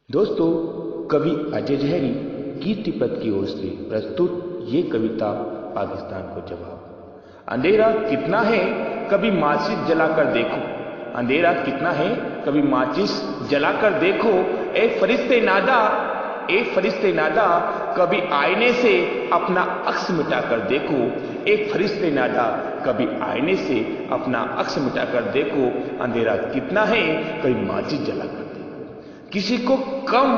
दोस्तों, कवि अजय जहरी कीर्तिपद की ओर से प्रस्तुत ये कविता पाकिस्तान को जवाब। अंधेरा कितना है कभी माचिस जलाकर देखो, अंधेरा कितना है कभी माचिस जलाकर देखो। ए फरिश्ते नादा, ए फरिश्ते नादा, कभी आईने से अपना अक्स मिटाकर देखो। एक फरिश्ते नादा, कभी आईने से अपना अक्स मिटाकर देखो। अंधेरा कितना है कभी माचिस जलाकर देखो। किसी को कम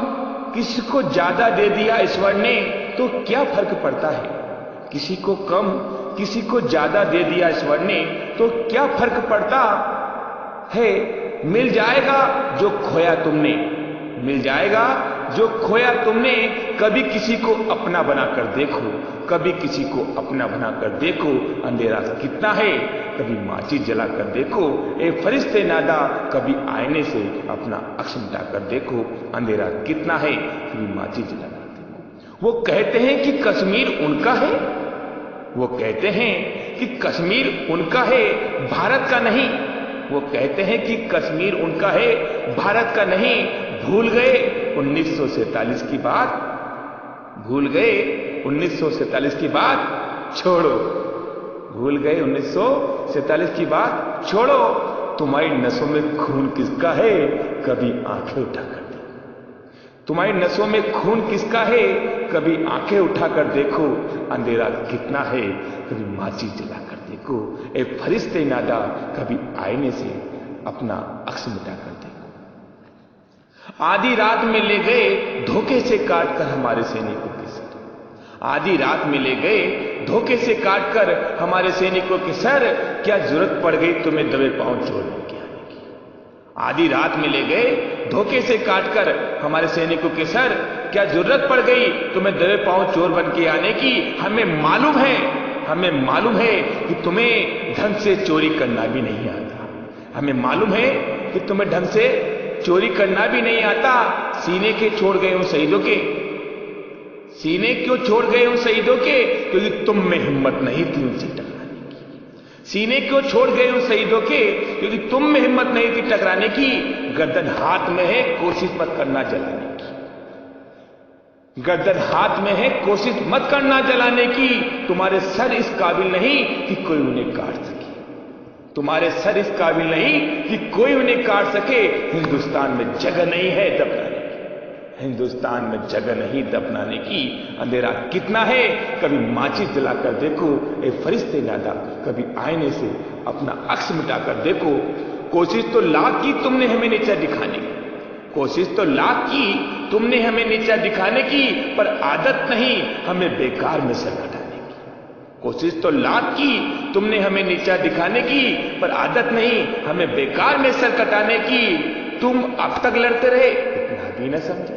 किसी को ज्यादा दे दिया ईश्वर ने तो क्या फर्क पड़ता है। किसी को कम किसी को ज्यादा दे दिया ईश्वर ने तो क्या फर्क पड़ता है। मिल जाएगा जो खोया तुमने, मिल जाएगा जो खोया तुमने। कभी किसी को अपना बनाकर देखो, कभी किसी को अपना बनाकर देखो। अंधेरा कितना है कभी माचिस जलाकर देखो। ए फरिश्ते नादा, कभी आईने से अपना अक्स मिटाकर देखो। अंधेरा कितना है कभी माचिस जलाकर देखो। वो कहते हैं कि कश्मीर उनका है, वो कहते हैं कि कश्मीर उनका है, भारत का नहीं। वो कहते हैं कि कश्मीर उनका है, भारत का नहीं। भूल गए 1947 की बात, भूल गए 1947 की बात, छोड़ो। भूल गए 1947 की बात, छोड़ो। तुम्हारी नसों में खून किसका है कभी आंखें उठाकर देखो। तुम्हारी नसों में खून किसका है कभी आंखें उठाकर देखो। अंधेरा कितना है कभी माचिस जलाकर देखो। ए फरिश्ते नादा, कभी आईने से अपना अक्स मिटाकर देखो। आधी रात में ले गए धोखे से काटकर हमारे सैनिकों के सर, आधी रात में ले गए धोखे से काटकर हमारे सैनिकों के सर। क्या जरूरत पड़ गई तुम्हें दबे पांव चोर बन के आने की। आधी रात में ले गए धोखे से काटकर हमारे सैनिकों के सर। क्या जरूरत पड़ गई तुम्हें दबे पांव चोर बन के आने की। हमें मालूम है, हमें मालूम है कि तुम्हें ढंग से चोरी करना भी नहीं आता। हमें मालूम है कि तुम्हें ढंग से चोरी करना भी नहीं आता। सीने के छोड़ गए उन शहीदों के, सीने क्यों छोड़ गए उन शहीदों के, क्योंकि तुम में हिम्मत नहीं थी उनसे टकराने की। सीने क्यों छोड़ गए उन शहीदों के, क्योंकि तुम में हिम्मत नहीं थी टकराने की। गर्दन हाथ में है, कोशिश मत करना जलाने की। गर्दन हाथ में है, कोशिश मत करना जलाने की। तुम्हारे सर इस काबिल नहीं कि कोई उन्हें काट सके। तुम्हारे सर इस काबिल नहीं कि कोई उन्हें काट सके। हिंदुस्तान में जगह नहीं है दफनाने की, हिंदुस्तान में जगह नहीं दफनाने की। अंधेरा कितना है कभी माचिस जलाकर देखो। ए फरिश्ते नादा, कभी आईने से अपना अक्स मिटाकर देखो। कोशिश तो लाख की तुमने हमें नीचा दिखाने की, कोशिश तो लाख की तुमने हमें नीचा दिखाने की, पर आदत नहीं हमें बेकार में सर कटाने की। कोशिश तो लाख की तुमने हमें नीचा दिखाने की, पर आदत नहीं हमें बेकार में सर कटाने की। तुम अब तक लड़ते रहे इतना भी न समझे,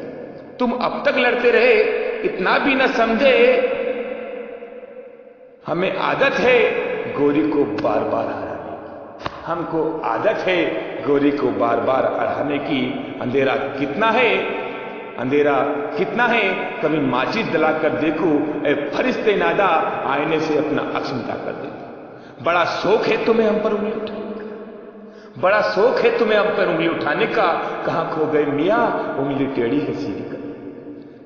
तुम अब तक लड़ते रहे इतना भी न समझे। हमें आदत है गोरी को बार बार हराने की, हमको आदत है गोरी को बार बार हराने की। अंधेरा कितना है, अंधेरा कितना है कभी माचिस जलाकर देखो। ए फरिश्ते नादा, आईने से अपना अक्स मिटाकर देखो। बड़ा शौक है तुम्हें हम पर उंगली उठाने का, बड़ा शौक है तुम्हें हम पर उंगली उठाने का। कहां खो गए मियां उंगली टेढ़ी है सीधी कर,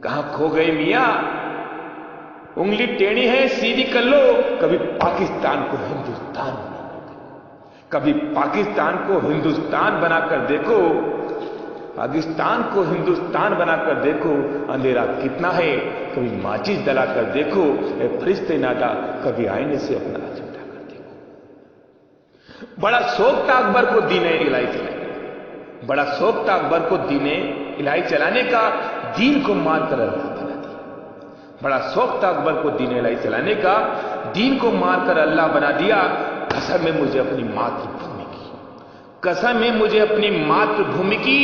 कहां खो गए मियां उंगली टेढ़ी है सीधी कर लो। कभी पाकिस्तान को हिंदुस्तान बनाकर देखो, कभी पाकिस्तान को हिंदुस्तान बनाकर देखो, पाकिस्तान को हिंदुस्तान बनाकर देखो। अंधेरा कितना है कभी माचिस जलाकर देखो। ए फरिश्ते नादा, कभी आईने से अपना अक्स मिटाकर देखो। बड़ा शौक था अकबर को दीने इलाही चलाने का, बड़ा शौक था अकबर को दीने इलाही चलाने का। दीन को मारकर अल्लाह बना दिया, बड़ा शौक था अकबर को दीने इलाही चलाने का। दीन को मारकर अल्लाह बना दिया। कसम है मुझे अपनी मातृभूमि की, कसम है मुझे अपनी मातृभूमि की।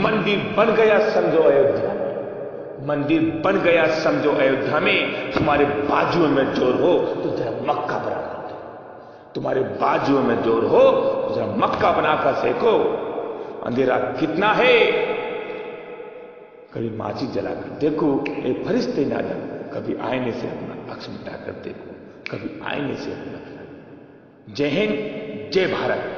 मंदिर बन गया समझो अयोध्या में, मंदिर बन गया समझो अयोध्या में। तुम्हारे बाजुओं में जोर हो तो जरा मक्का बनाकर दो, तुम्हारे बाजुओं में जोर हो तो जरा मक्का बनाकर सेको। अंधेरा कितना है कभी माचिस जलाकर देखो। ए फरिश्ते नादा, कभी आईने से अपना अक्स मिटाकर देखो, कभी आईने से अपना। जय हिंद, जय भारत।